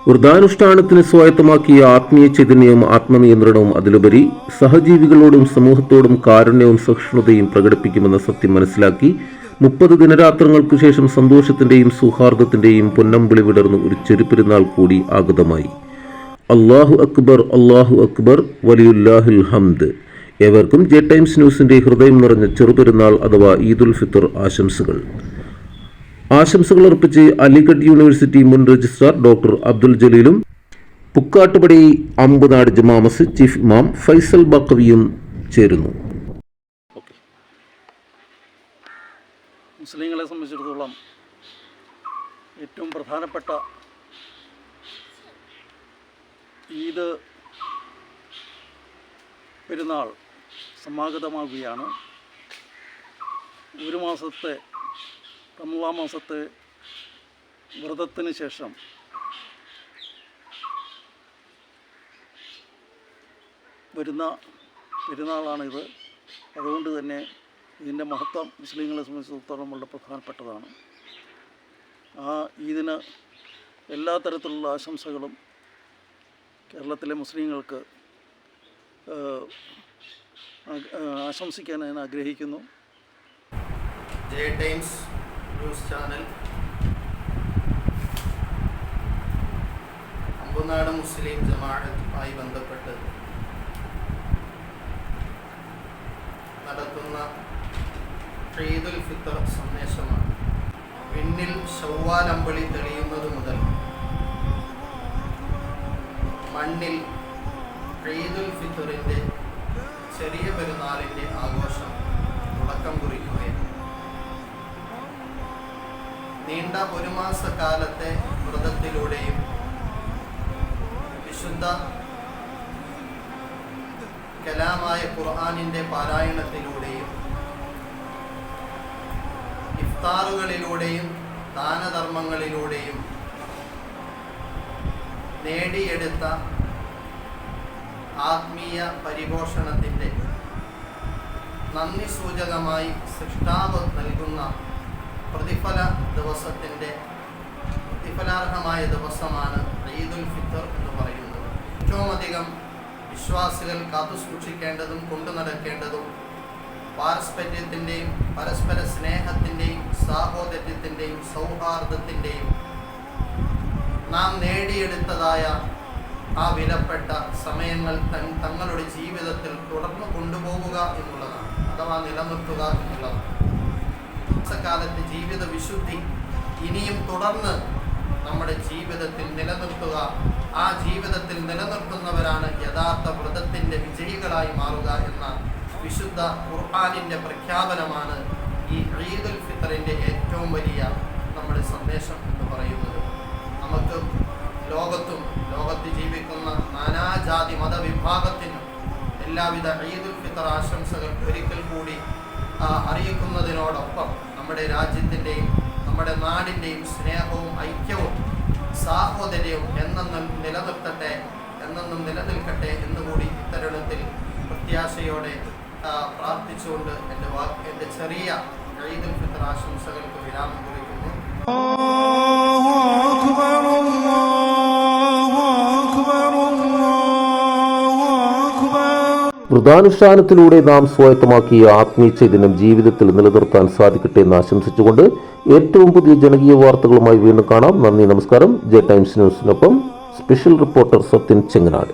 വ്രതാനുഷ്ഠാനത്തിന് സ്വായത്തമാക്കിയ ആത്മീയ ചൈതന്യവും ആത്മനിയന്ത്രണവും അതിലുപരി സഹജീവികളോടും സമൂഹത്തോടും കാരുണ്യവും സഹിഷ്ണുതയും പ്രകടിപ്പിക്കുമെന്ന സത്യം മനസ്സിലാക്കി 30 ദിനരാത്രങ്ങൾക്ക് ശേഷം സന്തോഷത്തിന്റെയും സൗഹാർദ്ദത്തിന്റെയും പൊന്നമ്പിളി വിടർന്ന് ഒരു ചെറുപെരുന്നാൾ കൂടി ആഗതമായി. അല്ലാഹു അക്ബർ വലിയുല്ലാഹിൽ ഹംദ്. ഏവർക്കും ജെ ടൈംസ് ന്യൂസിന്റെ ഹൃദയം നിറഞ്ഞ ചെറുപെരുന്നാൾ അഥവാ ഈദുൽ ഫിത്തർ ആശംസകൾ. ആശംസകൾ അർപ്പിച്ച് അലിഗഡ് യൂണിവേഴ്സിറ്റി മുൻ registrar doctor Abdul ജലീലും Pukkattupadi Ambunad Jama Masjid chief ഇമാം ഫൈസൽ ബക്കവിയും ചേരുന്നു. മുസ്ലിങ്ങളെ സംബന്ധിച്ചിടത്തോളം ഏറ്റവും പ്രധാനപ്പെട്ട ഈദ് പെരുന്നാൾ സമാഗതമാകുകയാണ്. ഒരു മാസത്തെ റമളാൻ മാസത്തെ വ്രതത്തിന് ശേഷം വരുന്ന പെരുന്നാളാണിത്. അതുകൊണ്ട് തന്നെ ഇതിൻ്റെ മഹത്വം മുസ്ലിങ്ങളെ സംബന്ധിച്ചിടത്തോളം വളരെ പ്രധാനപ്പെട്ടതാണ്. ആ ഈദിന് എല്ലാ തരത്തിലുള്ള ആശംസകളും കേരളത്തിലെ മുസ്ലിങ്ങൾക്ക് ആശംസിക്കാൻ ഞാൻ ആഗ്രഹിക്കുന്നു. J times news channel Ambunad മുസ്ലിം ജമാഅത്തുമായി ബന്ധപ്പെട്ട് നടത്തുന്ന ഈദുൽ ഫിത്തർ സന്ദേശമാണ്. വിണ്ണിൽ ശവ്വാൽ അമ്പളി തെളിയുന്നത് മുതൽ മണ്ണിൽ ഈദുൽ ഫിത്തറിൻ്റെ ചെറിയ പെരുന്നാളിൻ്റെ ആഘോഷം തുടക്കം കുറിക്കുകയാണ്. നീണ്ട ഒരു മാസക്കാലത്തെ വ്രതത്തിലൂടെയും വിശുദ്ധ കലാമായ ഖുർആനിൻ്റെ പാരായണത്തിലൂടെയും ഇഫ്താറുകളിലൂടെയും ദാനധർമ്മങ്ങളിലൂടെയും നേടിയെടുത്ത ആത്മീയ പരിപോഷണത്തിൻ്റെ നന്ദി സൂചകമായി സൃഷ്ടാവ് നൽകുന്ന പ്രതിഫലാർഹമായ ദിവസമാണ് ഈദുൽ ഫിത്തർ എന്ന് പറയുന്നത്. ഏറ്റവും അധികം വിശ്വാസികൾ കാത്തുസൂക്ഷിക്കേണ്ടതും കൊണ്ടു നടക്കേണ്ടതും പാരസ്പര്യത്തിൻ്റെയും പരസ്പര സ്നേഹത്തിൻ്റെയും സാഹോദര്യത്തിൻ്റെയും സൗഹാർദ്ദത്തിൻ്റെയും നാം നേടിയെടുത്തതായ ആ വിലപ്പെട്ട സമയങ്ങൾ തങ്ങളുടെ ജീവിതത്തിൽ തുടർന്ന് കൊണ്ടുപോകുക എന്നുള്ളതാണ്, അഥവാ നിലനിർത്തുക എന്നുള്ളതാണ്. കാലത്ത് ജീവിത വിശുദ്ധി ഇനിയും തുടർന്ന് നമ്മുടെ ജീവിതത്തിൽ നിലനിർത്തുക. ആ ജീവിതത്തിൽ നിലനിർത്തുന്നവരാണ് യഥാർത്ഥ വ്രതത്തിൻ്റെ വിജയികളായി മാറുക എന്ന വിശുദ്ധ ഖുർആനിൻ്റെ പ്രഖ്യാപനമാണ് ഈ ഈദുൽ ഫിത്തറിൻ്റെ ഏറ്റവും വലിയ നമ്മുടെ സന്ദേശം എന്ന് പറയുന്നത്. നമുക്ക് ലോകത്ത് ജീവിക്കുന്ന നാനാജാതി മതവിഭാഗത്തിനും എല്ലാവിധ ഈദുൽ ഫിത്തർ ആശംസകൾ ഒരിക്കൽ കൂടി അറിയിക്കുന്നതിനോടൊപ്പം നമ്മുടെ രാജ്യത്തിൻ്റെയും നമ്മുടെ നാടിൻ്റെയും സ്നേഹവും ഐക്യവും സാഹോദര്യവും എന്നെന്നും നിലനിൽക്കട്ടെ എന്നുകൂടി ഇത്തരുണത്തിൽ പ്രത്യാശയോടെ പ്രാർത്ഥിച്ചുകൊണ്ട് എൻ്റെ ചെറിയ ഈദുൽ ഫിത്തർ ആശംസകൾക്ക് വിരാമം കുറിക്കുന്നു. വ്രതാനുഷ്ഠാനത്തിലൂടെ നാം സ്വായത്തമാക്കിയ ആത്മീയ ചൈതന്യം ജീവിതത്തിൽ നിലനിർത്താൻ സാധിക്കട്ടെ എന്ന് ആശംസിച്ചുകൊണ്ട് ഏറ്റവും പുതിയ ജനകീയ വാർത്തകളുമായി വീണ്ടും കാണാം. നന്ദി, നമസ്കാരം. ജെ ടൈംസ് ന്യൂസിനൊപ്പം സ്പെഷ്യൽ റിപ്പോർട്ടർ സത്യൻ ചെങ്ങനാട്.